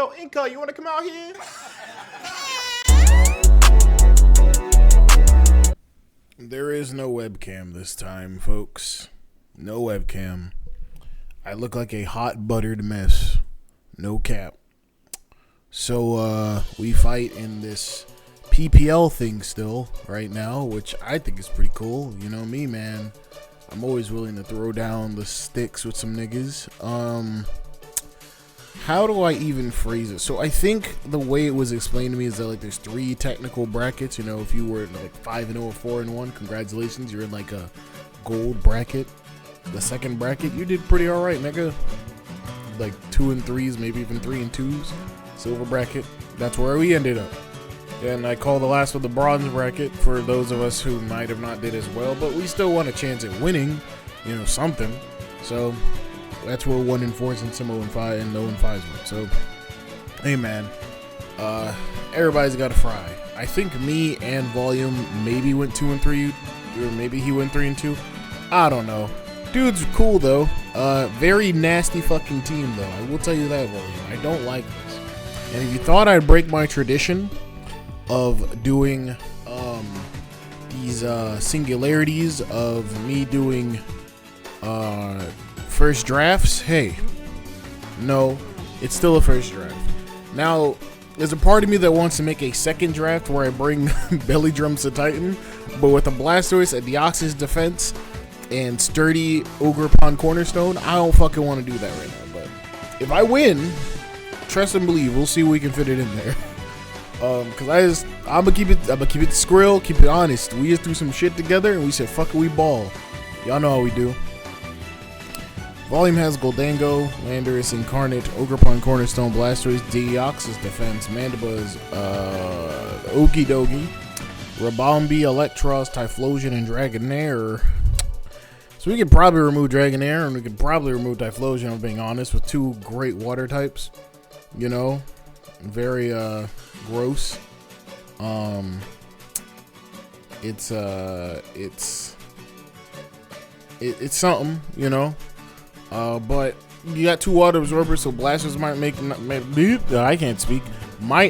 Yo, Inca, you want to come out here? There is no webcam this time, folks. No webcam. I look like a hot buttered mess. No cap. So, we fight in this PPL thing still right now, which I think is pretty cool. You know me, man. I'm always willing to throw down the sticks with some niggas. How do I even phrase it? So I think the way it was explained to me is that like there's 3 technical brackets. You know, if you were like 5-0 or 4-1, congratulations, you're in like a gold bracket. The second bracket, you did pretty all right, nigga. Like 2 and 3s, maybe even 3 and 2s. Silver bracket. That's where we ended up. And I call the last one the bronze bracket for those of us who might have not did as well, but we still want a chance at winning, you know, something. So that's where 1 and 4s and some 0 and 5 and 0 and 5s went. So, hey man, everybody's got to fry. I think me and Volume maybe went 2 and 3, or maybe he went 3 and 2. I don't know. Dude's cool though. Very nasty fucking team though. I will tell you that, Volume. I don't like this. And if you thought I'd break my tradition of doing these singularities of me doing first drafts, hey, no, it's still a first draft. Now, there's a part of me that wants to make a second draft where I bring Belly Drums to Titan, but with a Blastoise, a Deoxys defense, and sturdy Ogre Pond Cornerstone. I don't fucking want to do that right now, but if I win, trust and believe, we'll see if we can fit it in there. Cause I'm gonna keep it skrill, keep it honest. We just threw some shit together and we said, fuck it, we ball. Y'all know how we do. Volume has Goldango, Landorus, Incarnate, Ogerpon, Cornerstone, Blastoise, Deoxys Defense, Mandibuzz, Okidogi, Rabombi, Electros, Typhlosion, and Dragonair. So we could probably remove Dragonair and we could probably remove Typhlosion, if I'm being honest, with 2 great water types. You know, very gross. It's something, you know. But you got 2 water absorbers, so Blastoise might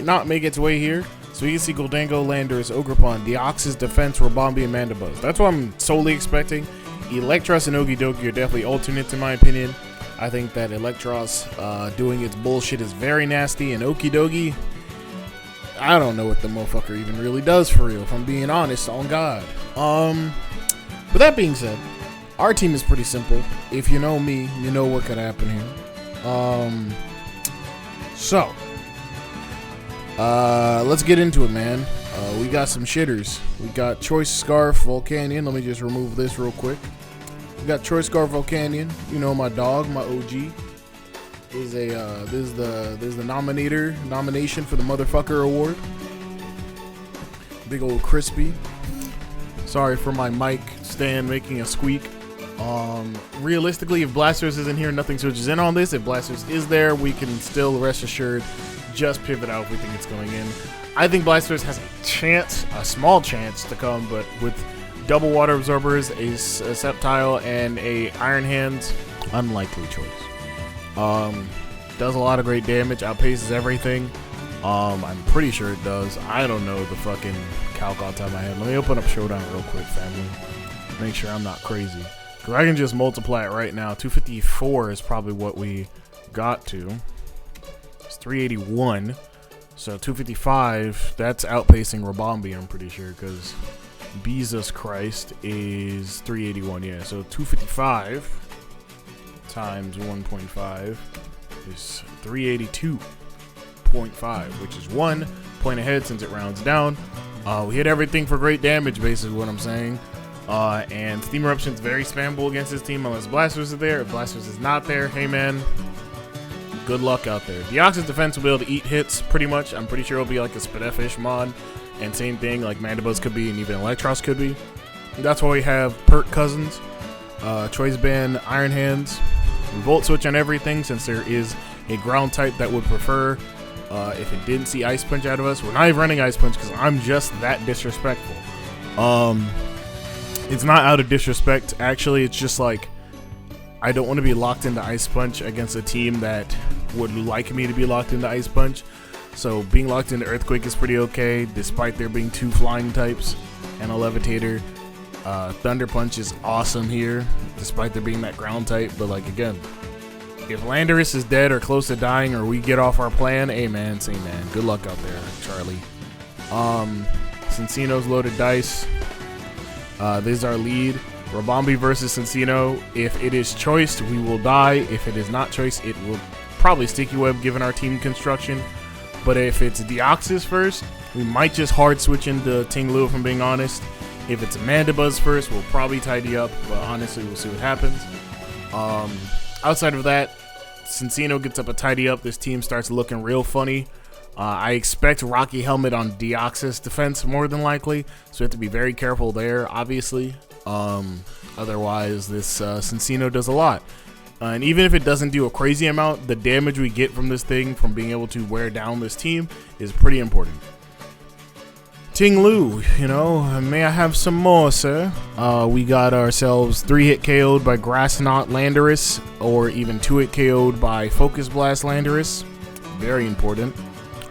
not make its way here. So you can see Goldango, Landorus, Ogerpon, Deoxys, Defense, Rabombi, and Mandibuzz. That's what I'm solely expecting. Electros and Okidogi are definitely alternates in my opinion. I think that Electros doing its bullshit is very nasty, and Okidogi, I don't know what the motherfucker even really does for real, if I'm being honest, on God. With that being said, our team is pretty simple. If you know me, you know what could happen here. Let's get into it, man. We got some shitters. We got Choice Scarf, Volcanion. Let me just remove this real quick. We got Choice Scarf, Volcanion. You know my dog, my OG. This is the nomination for the motherfucker award. Big old crispy. Sorry for my mic stand making a squeak. Realistically, if Blastoise isn't here, nothing switches in on this. If Blastoise is there, we can still rest assured just pivot out if we think it's going in. I think Blastoise has a small chance to come, but with double water absorbers, a Sceptile, and a Iron Hands, unlikely choice. Does a lot of great damage, outpaces everything. I'm pretty sure it does. I don't know the fucking calc off the top of my head. Let me open up Showdown real quick, family. Make sure I'm not crazy. Because I can just multiply it right now. 254 is probably what we got to. It's 381. So 255, that's outpacing Rabombi, I'm pretty sure, because Jesus Christ is 381, yeah. So 255 times 1.5 is 382.5, which is 1 point ahead since it rounds down. We hit everything for great damage, basically what I'm saying. And Steam Eruption's very spammable against this team unless Blastoise is there. If Blastoise is not there, hey man, good luck out there. Deoxys Defense will be able to eat hits pretty much. I'm pretty sure it'll be like a Spidefish mod. And same thing, like Mandibuzz could be and even Electros could be. That's why we have Perk Cousins, Choice Band, Iron Hands, Revolt Switch on everything since there is a ground type that would prefer if it didn't see Ice Punch out of us. We're not even running Ice Punch because I'm just that disrespectful. It's not out of disrespect. Actually, it's just like I don't want to be locked into Ice Punch against a team that would like me to be locked into Ice Punch. So being locked into Earthquake is pretty okay, despite there being 2 flying types and a Levitator. Thunder Punch is awesome here, despite there being that ground type. But like again, if Landorus is dead or close to dying, or we get off our plan, hey man, say man, good luck out there, Charlie. Cincino's loaded dice. This is our lead. Rabambi versus Cincino. If it is choiced, we will die. If it is not choiced, it will probably Sticky Web given our team construction. But if it's Deoxys first, we might just hard switch into Ting Lu, if I'm being honest. If it's Mandibuzz first, we'll probably tidy up, but honestly, we'll see what happens. Outside of that, Cincino gets up a tidy up. This team starts looking real funny. I expect Rocky Helmet on Deoxys defense more than likely, so we have to be very careful there, obviously. Otherwise, this Cincino does a lot. And even if it doesn't do a crazy amount, the damage we get from this thing, from being able to wear down this team, is pretty important. Ting Lu, you know, may I have some more, sir? We got ourselves 3-hit KO'd by Grass Knot Landorus, or even 2-hit KO'd by Focus Blast Landorus. Very important.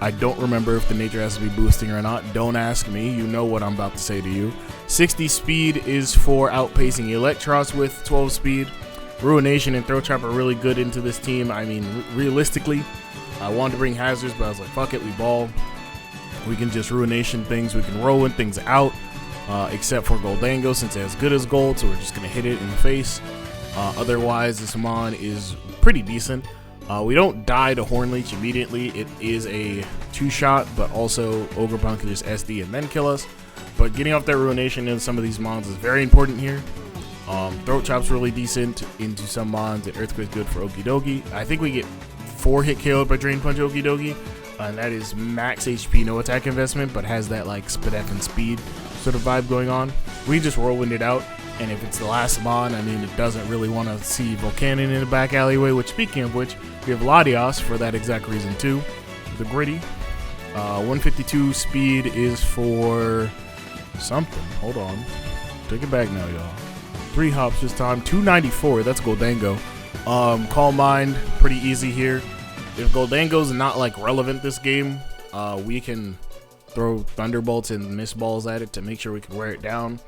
I don't remember if the nature has to be boosting or not. Don't ask me. You know what I'm about to say to you. 60 speed is for outpacing Electros with 12 speed. Ruination and Throat Trap are really good into this team. I mean, realistically, I wanted to bring Hazards, but I was like, fuck it, we ball. We can just Ruination things. We can Ruin things out, except for Goldango, since it has good as gold, so we're just going to hit it in the face. Otherwise, this Mon is pretty decent. We don't die to Hornleech immediately. It is a 2-shot, but also Ogerpon can just SD and then kill us. But getting off that Ruination into some of these Mons is very important here. Throat Chop's really decent into some Mons, and Earthquake's good for Okidogi. I think we get 4-hit KO'd by Drain Punch Okidogi, and that is max HP, no attack investment, but has that like Spadef and speed sort of vibe going on. We just whirlwind it out, and if it's the last Mon, I mean, it doesn't really want to see Volcanon in the back alleyway, which, speaking of which, we have Latios for that exact reason too. The Gritty. 152 speed is for something. Hold on. Take it back now, y'all. 3 hops this time. 294. That's Goldango. Calm Mind. Pretty easy here. If Goldango's not like relevant this game, we can throw Thunderbolts and Mist Balls at it to make sure we can wear it down.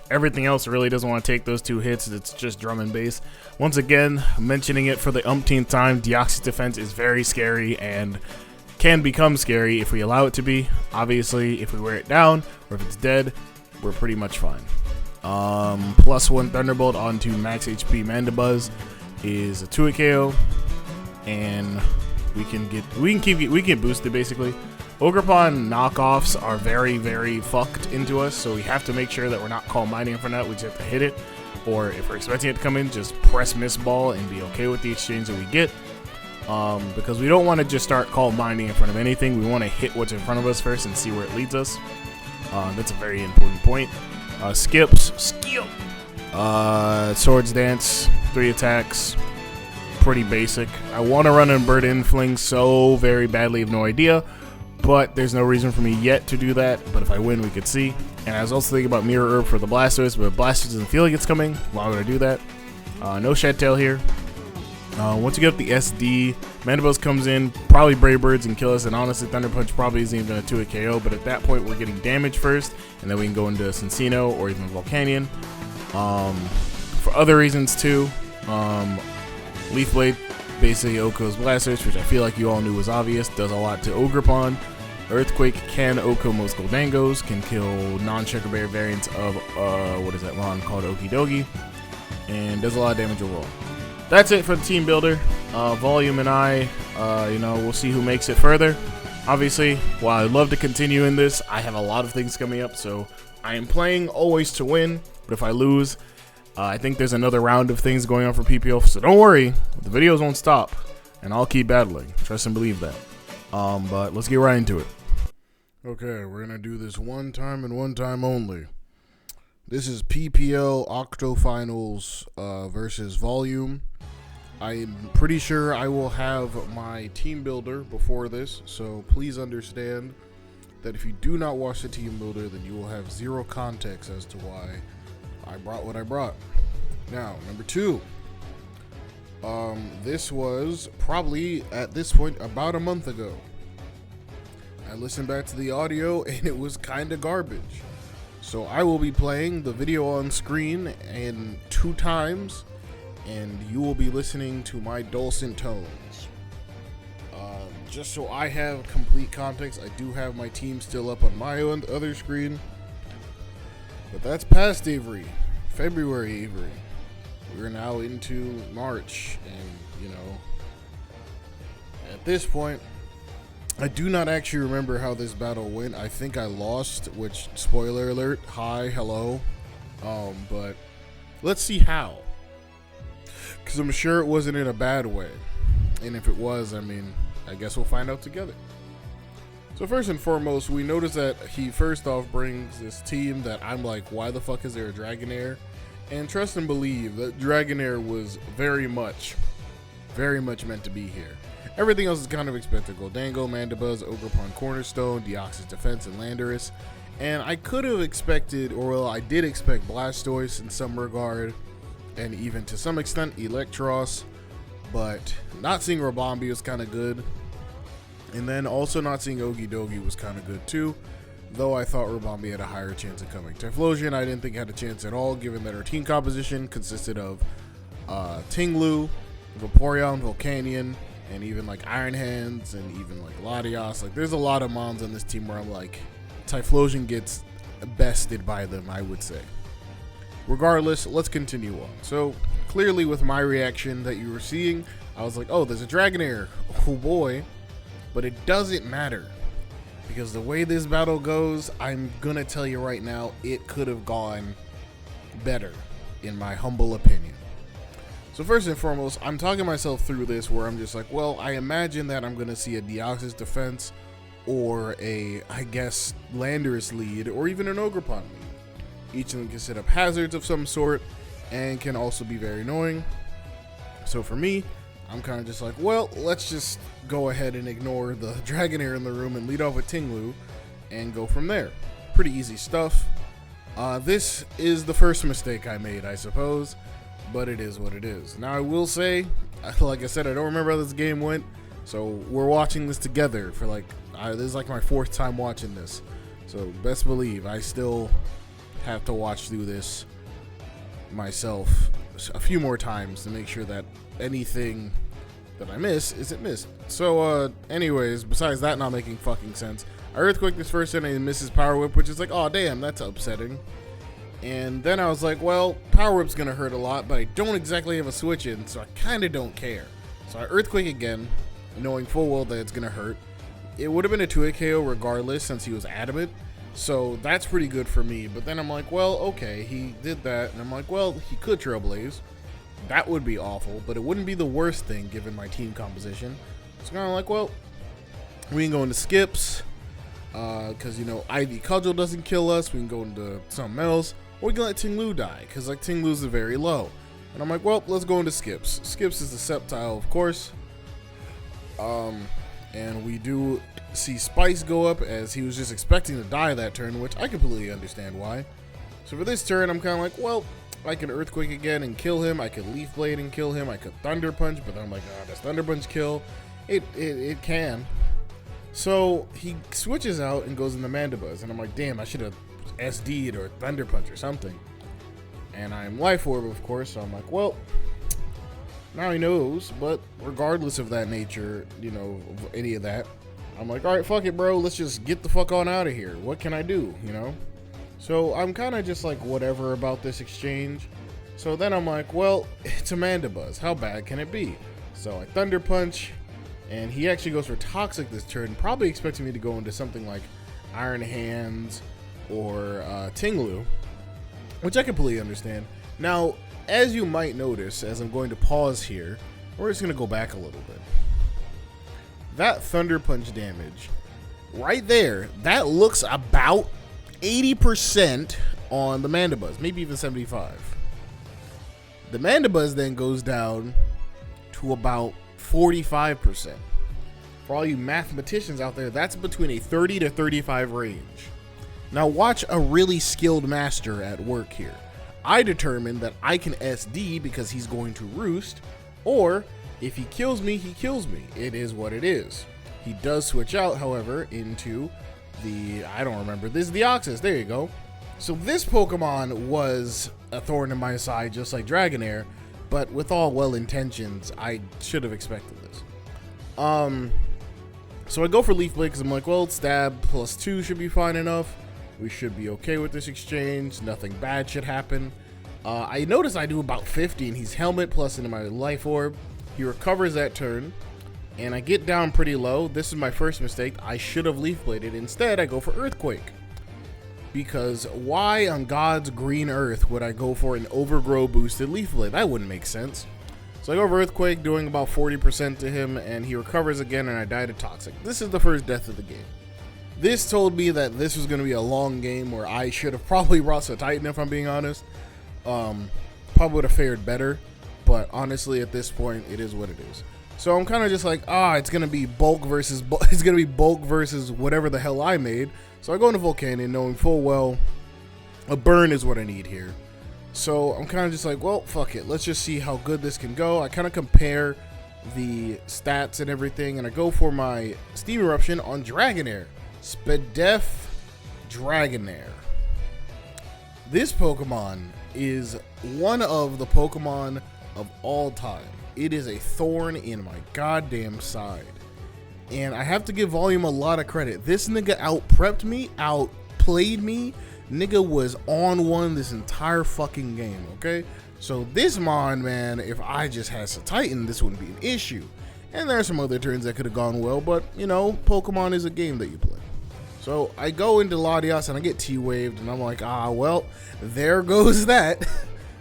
Everything else really doesn't want to take those 2 hits. It's just drum and bass. Once again, mentioning it for the umpteenth time, Deoxys defense is very scary and can become scary if we allow it to be. Obviously, if we wear it down or if it's dead, we're pretty much fine. +1 Thunderbolt onto max HP Mandibuzz is a 2-hit KO, and we can get boosted basically. Ogerpon knockoffs are very, very fucked into us, so we have to make sure that we're not Calm Minding in front of that. We just have to hit it, or if we're expecting it to come in, just press Mist Ball and be okay with the exchange that we get. Because we don't want to just start Calm Minding in front of anything. We want to hit what's in front of us first and see where it leads us. That's a very important point. Skip. Swords Dance, 3 attacks. Pretty basic. I want to run a Bird Infling so very badly, have no idea. But there's no reason for me yet to do that. But if I win, we could see. And I was also thinking about Mirror Herb for the Blastoise, but Blastoise doesn't feel like it's coming. Why would I do that? No Shed Tail here. Once you get up the SD, Mandibuzz comes in, probably Brave Birds and kill us. And honestly, Thunder Punch probably isn't even a 2-hit KO. But at that point, we're getting damage first. And then we can go into Cincino or even Volcanion. For other reasons too. Leaf Blade, basically Oko's Blastoise, which I feel like you all knew was obvious, does a lot to Ogerpon. Earthquake can Oko most Goldangos, can kill non-Sugar Bear variants of, what is that Mon called, Okidogi, and does a lot of damage overall. That's it for the team builder. Volume and I, we'll see who makes it further. Obviously, while I'd love to continue in this, I have a lot of things coming up, so I am playing always to win, but if I lose, I think there's another round of things going on for PPL, so don't worry, the videos won't stop, and I'll keep battling. Trust and believe that. But let's get right into it. Okay, we're gonna do this one time and one time only. This is PPL Octofinals versus Volume. I'm pretty sure I will have my team builder before this, so please understand that if you do not watch the team builder, then you will have zero context as to why I brought what I brought. Now, number 2, This was probably at this point about a month ago. I listened back to the audio and it was kind of garbage. So I will be playing the video on screen in 2 times, and you will be listening to my dulcet tones. Just so I have complete context, I do have my team still up on my other screen. But that's past Avery. February Avery. We're now into March, and, you know, at this point, I do not actually remember how this battle went. I think I lost, which, spoiler alert, hi, hello. But let's see how. Because I'm sure it wasn't in a bad way. And if it was, I mean, I guess we'll find out together. So first and foremost, we notice that he first off brings this team that I'm like, why the fuck is there a Dragonair? And trust and believe that Dragonair was very much meant to be here. Everything else is kind of expected. Goldango, Mandibuzz, Ogerpon Cornerstone, Deoxys Defense, and Landorus. And I could have expected, or well, I did expect Blastoise in some regard, and even to some extent Electros, but not seeing Rabombi was kind of good. And then also not seeing Okidogi was kind of good too, though I thought Rabombi had a higher chance of coming. Typhlosion I didn't think had a chance at all, given that our team composition consisted of Tinglu, Vaporeon, Volcanion, and even like Iron Hands, and even like Latios. Like, there's a lot of mons on this team where I'm like, Typhlosion gets bested by them, I would say. Regardless, let's continue on. So clearly with my reaction that you were seeing, I was like, oh, there's a Dragonair, oh boy. But it doesn't matter, because the way this battle goes, I'm gonna tell you right now, it could have gone better, in my humble opinion. So first and foremost, I'm talking myself through this where I'm just like, well, I imagine that I'm gonna see a Deoxys Defense, or a, I guess, Landorus lead, or even an Ogerpon lead. Each of them can set up hazards of some sort, and can also be very annoying. So for me, I'm kind of just like, well, let's just go ahead and ignore the Dragonair in the room and lead off with Tinglu and go from there. Pretty easy stuff. This is the first mistake I made, I suppose, but it is what it is. Now, I will say, like I said, I don't remember how this game went, so we're watching this together for like, this is like my 4th time watching this. So best believe I still have to watch through this myself a few more times to make sure that anything that I miss isn't missed. So anyways, besides that not making fucking sense, I Earthquake this first and I misses Power Whip, which is like, oh damn, that's upsetting. And then I was like, well, Power Whip's gonna hurt a lot, but I don't exactly have a switch in, so I kinda don't care. So I Earthquake again, knowing full well that it's gonna hurt. It would have been a 2-hit KO regardless, since he was adamant. So that's pretty good for me. But then I'm like, well, okay, he did that. And I'm like, well, he could Trailblaze. That would be awful, but it wouldn't be the worst thing given my team composition. So kind of like, well, we can go into skips. Because, you know, Ivy Cudgel doesn't kill us. We can go into something else. Or we can let Tinglu die, because, like, Tinglu's very low. And I'm like, well, let's go into skips. Skips is the Sceptile, of course. And we do see Spice go up, as he was just expecting to die that turn, which I completely understand why. So for this turn, I'm kind of like, well, I can Earthquake again and kill him. I could Leaf Blade and kill him. I could Thunder Punch, but then I'm like, does Thunder Punch kill? It can. So he switches out and goes into Mandibuzz, and I'm like, damn, I should have SD'd or Thunder Punch or something. And I'm Life Orb, of course, so I'm like, well, now he knows. But regardless of that nature, you know, of any of that, I'm like, all right, fuck it, bro. Let's just get the fuck on out of here. What can I do, you know? So I'm kind of just like whatever about this exchange. So then I'm like, well, it's a Mandibuzz. How bad can it be? So I Thunder Punch, and he actually goes for Toxic this turn, probably expecting me to go into something like Iron Hands or Tinglu, which I completely understand. Now, as you might notice, as I'm going to pause here, we're just going to go back a little bit. That Thunder Punch damage right there, that looks about 80% on the Mandibuzz, maybe even 75. The Mandibuzz then goes down to about 45%. For all you mathematicians out there, that's between a 30 to 35 range. Now watch a really skilled master at work here. I determined that I can SD because he's going to Roost, Or if he kills me, he kills me. It is what it is. He does switch out, however, into the, I don't remember, this is the Deoxys, there you go. So this Pokemon was a thorn in my side, just like Dragonair, but with all well intentions, I should have expected this. So I go for Leaf Blade because I'm like, well, stab +2 should be fine enough. We should be okay with this exchange. Nothing bad should happen. I notice I do about 50, and he's Helmet plus into my Life Orb. He recovers that turn, and I get down pretty low. This is my first mistake. I should have Leaf Bladed. Instead, I go for Earthquake. Because why on God's green earth would I go for an Overgrow boosted Leaf Blade? That wouldn't make sense. So I go for Earthquake, doing about 40% to him, and he recovers again, and I die to Toxic. This is the first death of the game. This told me that this was going to be a long game where I should have probably brought a Titan, if I'm being honest. Probably would have fared better, but honestly, at this point, it is what it is. So I'm kind of just like, it's going to be bulk versus whatever the hell I made. So I go into Volcanion knowing full well a burn is what I need here. So I'm kind of just like, well, fuck it. Let's just see how good this can go. I kind of compare the stats and everything, and I go for my Steam Eruption on Dragonair. Spadef Dragonair. This Pokemon is one of the Pokemon of all time. It is a thorn in my goddamn side. And I have to give Volume a lot of credit. This nigga out-prepped me, outplayed me. Nigga was on one this entire fucking game, okay? So this Mon, man, if I just had a Titan, this wouldn't be an issue. And there are some other turns that could have gone well, but, you know, Pokemon is a game that you play. So I go into Latias and I get T-Waved, and I'm like, well, there goes that.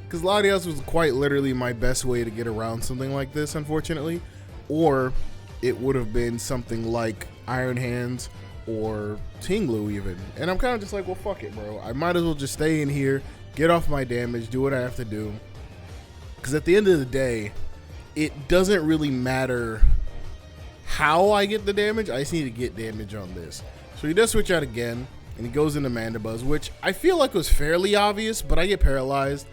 Because Latias was quite literally my best way to get around something like this, unfortunately. Or it would have been something like Iron Hands or Tinglu even. And I'm kind of just like, well, fuck it, bro. I might as well just stay in here, get off my damage, do what I have to do. Because at the end of the day, it doesn't really matter how I get the damage. I just need to get damage on this. So he does switch out again, and he goes into Mandibuzz, which I feel like was fairly obvious, but I get paralyzed.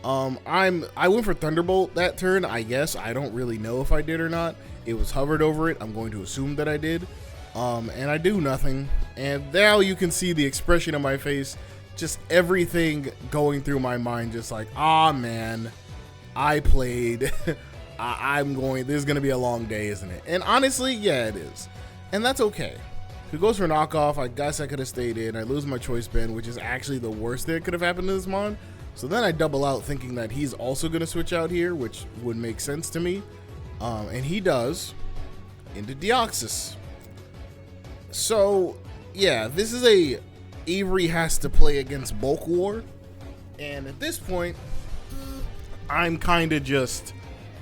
I went for Thunderbolt that turn, I guess. I don't really know if I did or not. It was hovered over it. I'm going to assume that I did. And I do nothing. And now you can see the expression on my face. Just everything going through my mind. Just like, man, I played. This is going to be a long day, isn't it? And honestly, yeah, it is. And that's okay. If it goes for knockoff, I guess I could have stayed in. I lose my choice band, which is actually the worst that could have happened to this Mon. So then I double out thinking that he's also going to switch out here, which would make sense to me. And he does into Deoxys. So, yeah, this is a Avery has to play against Bulk War. And at this point, I'm kind of just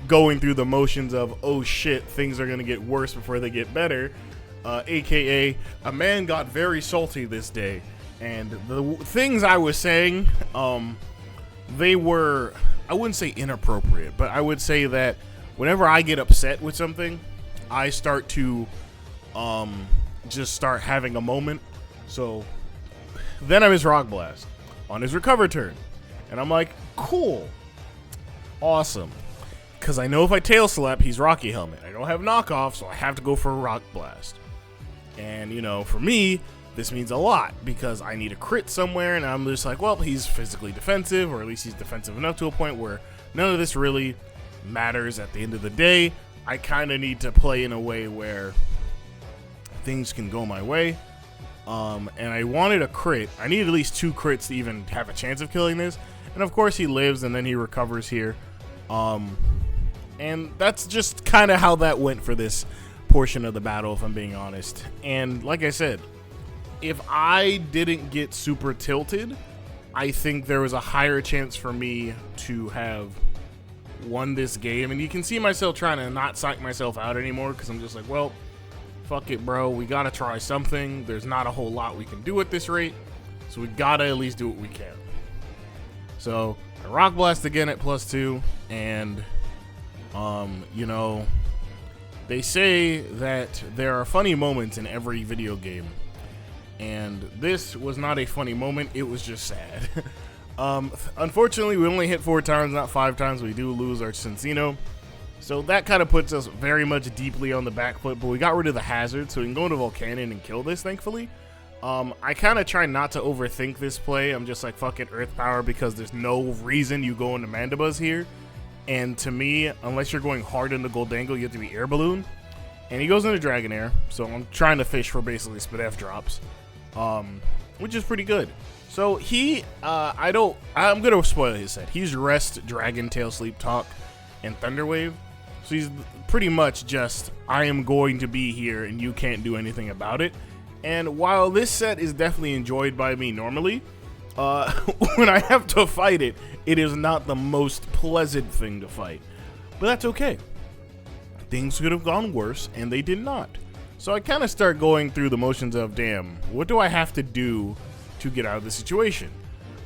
going through the motions of, oh shit, things are going to get worse before they get better. AKA, a man got very salty this day. And the things I was saying, they were, I wouldn't say inappropriate, but I would say that whenever I get upset with something, I start to just start having a moment. So then I miss Rock Blast on his recover turn. And I'm like, cool. Awesome. Because I know if I Tail Slap, he's Rocky Helmet. I don't have knockoff, so I have to go for a Rock Blast. And, you know, for me, this means a lot because I need a crit somewhere, and I'm just like, well, he's physically defensive, or at least he's defensive enough to a point where none of this really matters at the end of the day. I kind of need to play in a way where things can go my way. And I wanted a crit. I needed at least 2 crits to even have a chance of killing this. And of course he lives, and then he recovers here. And that's just kind of how that went for this portion of the battle, if I'm being honest. And like I said, if I didn't get super tilted, I think there was a higher chance for me to have won this game. And you can see myself trying to not psych myself out anymore because I'm just like, well, fuck it, bro. We got to try something. There's not a whole lot we can do at this rate, so we got to at least do what we can. So I Rock Blast again at +2, and you know, they say that there are funny moments in every video game, and this was not a funny moment. It was just sad. Unfortunately, we only hit 4 times, not 5 times. We do lose our Cincino, So that kind of puts us very much deeply on the back foot, but we got rid of the hazard, so we can go into Volcanion and kill this, thankfully. I kind of try not to overthink this play. I'm just like, fuck it, Earth Power, because there's no reason you go into Mandibuzz here. And to me, unless you're going hard into Goldango, you have to be Air Balloon. And he goes into Dragonair, so I'm trying to fish for basically Spadef drops, which is pretty good. So I'm going to spoil his set. He's Rest, Dragon Tail, Sleep Talk, and Thunder Wave. So he's pretty much just, I am going to be here and you can't do anything about it. And while this set is definitely enjoyed by me normally, when I have to fight it, it is not the most pleasant thing to fight. But that's okay. Things could have gone worse, and they did not. So I kind of start going through the motions of, damn, what do I have to do to get out of the situation?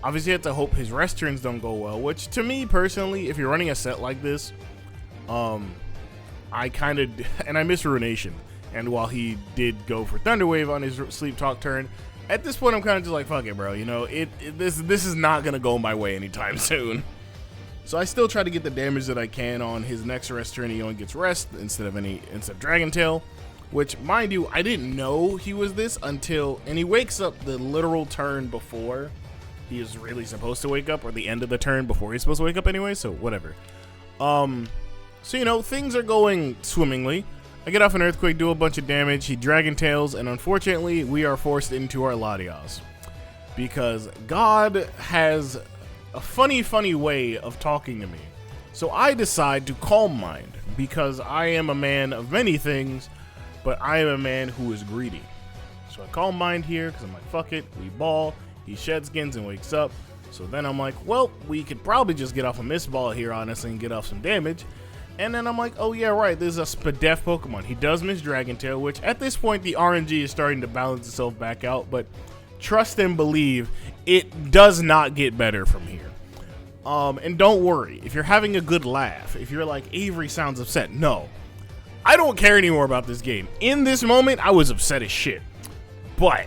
Obviously, I have to hope his rest turns don't go well, which to me personally, if you're running a set like this, I kind of, and I miss Ruination. And while he did go for Thunder Wave on his Sleep Talk turn, at this point I'm kind of just like, fuck it, bro. You know, this is not gonna go my way anytime soon. So I still try to get the damage that I can on his next rest turn. He only gets rest instead of Dragon Tail, which, mind you, I didn't know he was this until, and he wakes up the literal turn before he is really supposed to wake up, or the end of the turn before he's supposed to wake up anyway. So whatever. So you know, things are going swimmingly. I get off an Earthquake, do a bunch of damage, he Dragon Tails, and unfortunately, we are forced into our Latias. Because God has a funny way of talking to me. So I decide to Calm Mind, because I am a man of many things, but I am a man who is greedy. So I Calm Mind here, because I'm like, fuck it, we ball, he shed skins and wakes up. So then I'm like, well, we could probably just get off a Mist Ball here, honestly, and get off some damage. And then I'm like, oh yeah, right, this is a Spadef Pokemon. He does miss Dragon Tail, which at this point the RNG is starting to balance itself back out, but trust and believe, it does not get better from here. And don't worry, if you're having a good laugh, if you're like, Avery sounds upset, no. I don't care anymore about this game. In this moment, I was upset as shit. But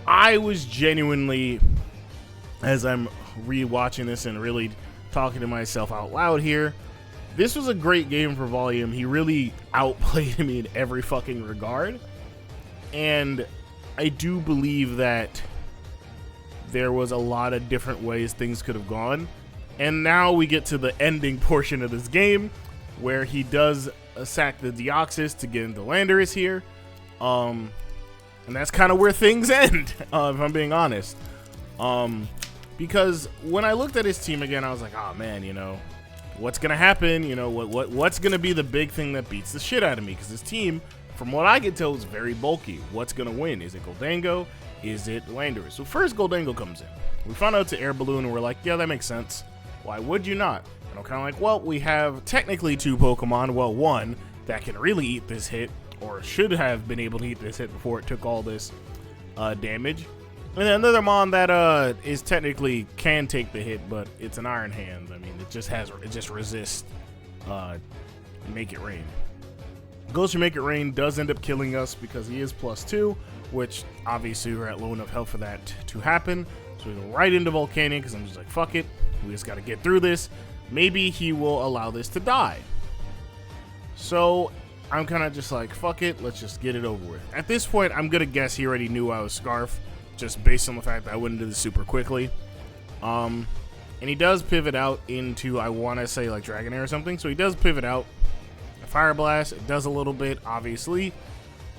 I was genuinely, as I'm re-watching this and really talking to myself out loud here, this was a great game for volume. He really outplayed me in every fucking regard. And I do believe that there was a lot of different ways things could have gone. And now we get to the ending portion of this game, where he does sack the Deoxys to get into Landorus here. And that's kind of where things end, if I'm being honest. Because when I looked at his team again, I was like, oh man, you know, what's gonna happen? You know, what's gonna be the big thing that beats the shit out of me? Because this team, from what I can tell, is very bulky. What's gonna win? Is it Goldango? Is it Landorus? So first Goldango comes in. We found out to Air Balloon and we're like, yeah, that makes sense. Why would you not? And I'm kind of like, well, we have technically two Pokemon. Well, one that can really eat this hit, or should have been able to eat this hit before it took all this damage. And then another Mon that is technically can take the hit, but it's an Iron Hand. I mean, it just resists Make It Rain. Goes for Make It Rain, does end up killing us because he is +2, which obviously we're at low enough health for that to happen. So we go right into Volcanion because I'm just like, fuck it, we just got to get through this. Maybe he will allow this to die. So I'm kind of just like, fuck it, let's just get it over with. At this point, I'm going to guess he already knew I was Scarf, just based on the fact that I went into this super quickly. And he does pivot out into, I want to say, like Dragonair or something. So he does pivot out. A Fire Blast, it does a little bit, obviously.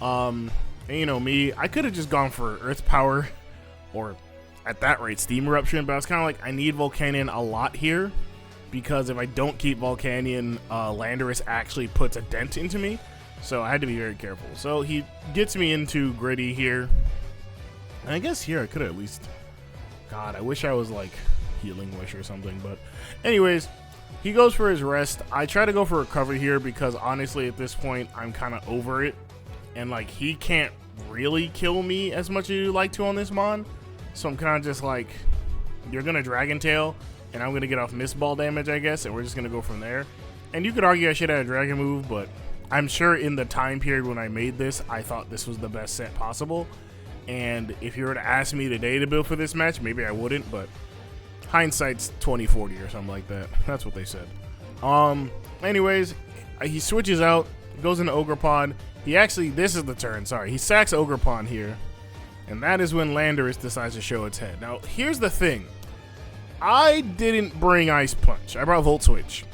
And you know me, I could have just gone for Earth Power, or at that rate, Steam Eruption, but I was kind of like, I need Volcanion a lot here, because if I don't keep Volcanion, Landorus actually puts a dent into me. So I had to be very careful. So he gets me into Gritty here. And I guess here I could have at least, God, I wish I was like Healing Wish or something. But anyways, he goes for his rest. I try to go for Recovery here because honestly at this point I'm kind of over it. And like he can't really kill me as much as you like to on this Mon. So I'm kind of just like, you're going to Dragon Tail and I'm going to get off Mist Ball damage, I guess. And we're just going to go from there. And you could argue I should have a Dragon move, but I'm sure in the time period when I made this, I thought this was the best set possible. And if you were to ask me today to build for this match, maybe I wouldn't, but hindsight's 20/40 or something like that. That's what they said. Anyways, he switches out, goes into Ogerpon. He actually, this is the turn, sorry. He sacks Ogerpon here. And that is when Landorus decides to show its head. Now, here's the thing. I didn't bring Ice Punch. I brought Volt Switch.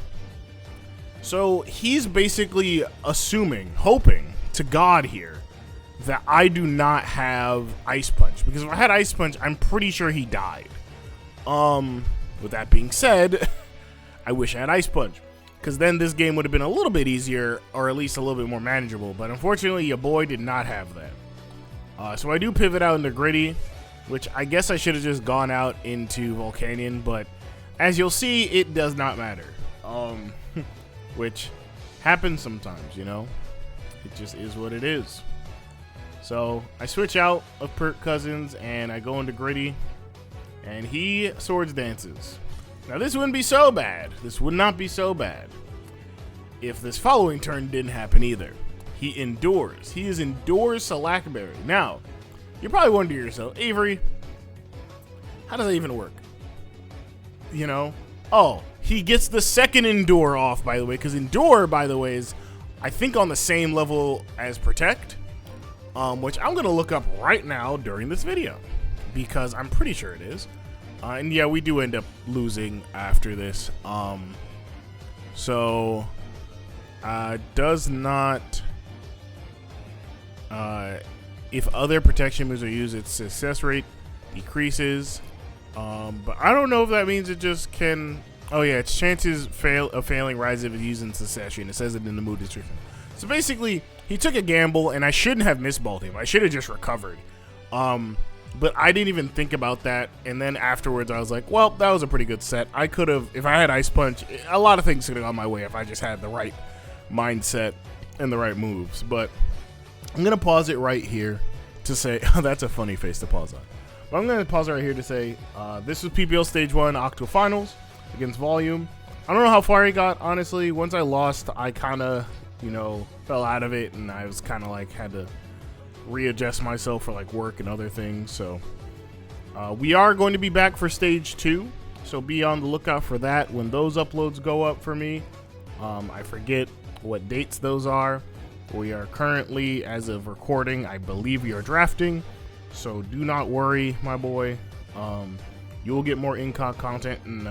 So he's basically assuming, hoping to God here, that I do not have Ice Punch. Because if I had Ice Punch, I'm pretty sure he died. With that being said, I wish I had Ice Punch. Because then this game would have been a little bit easier, or at least a little bit more manageable. But unfortunately, your boy did not have that. So I do pivot out into Gritty, which I guess I should have just gone out into Volcanion. But as you'll see, it does not matter. Which happens sometimes, you know? It just is what it is. So I switch out of Perk Cousins and I go into Gritty. And he Swords Dances. Now this wouldn't be so bad. This would not be so bad if this following turn didn't happen either. He Endures. He is Endures Salakberry. Now, you're probably wondering to yourself, Avery, how does that even work? You know? Oh, he gets the second Endure off, by the way, because Endure, by the way, is, I think, on the same level as Protect, which I'm going to look up right now during this video, because I'm pretty sure it is. And yeah, we do end up losing after this. Does not... if other protection moves are used, its success rate decreases. But I don't know if that means it just can... Oh yeah, its chances of failing rise if it's used in succession. It says it in the mood description. So basically, he took a gamble, and I shouldn't have misballed him. I should have just recovered. But I didn't even think about that. And then afterwards, I was like, well, that was a pretty good set. I could have, if I had Ice Punch, a lot of things could have gone my way if I just had the right mindset and the right moves. But I'm going to pause it right here to say, that's a funny face to pause on. But I'm going to pause it right here to say, this was PPL Stage 1 Octofinals against Volume. I don't know how far he got, honestly. Once I lost, I kind of, you know, fell out of it, and I was kind of like, had to readjust myself for like work and other things. So we are going to be back for Stage 2, so be on the lookout for that when those uploads go up for me. I forget what dates those are. We are currently, as of recording, I believe we are drafting, so do not worry, my boy. You will get more Incog content, and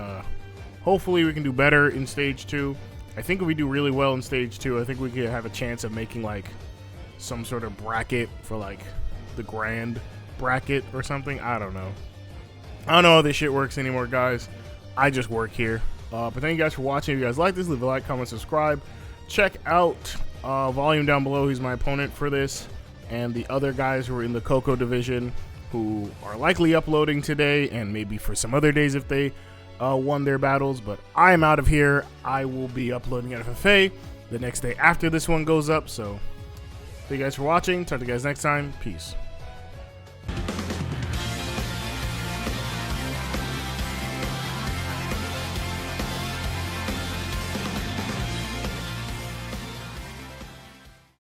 hopefully we can do better in Stage 2. I think if we do really well in Stage 2, I think we could have a chance of making like some sort of bracket for like the grand bracket or something. I don't know how this shit works anymore, guys. I just work here. But thank you guys for watching. If you guys like this, leave a like, comment, subscribe. Check out Volume down below. He's my opponent for this, and the other guys who are in the Koko Division who are likely uploading today, and maybe for some other days if they won their battles. But I am out of here. I will be uploading at FFA the next day after this one goes up. So thank you guys for watching. Talk to you guys next time. Peace.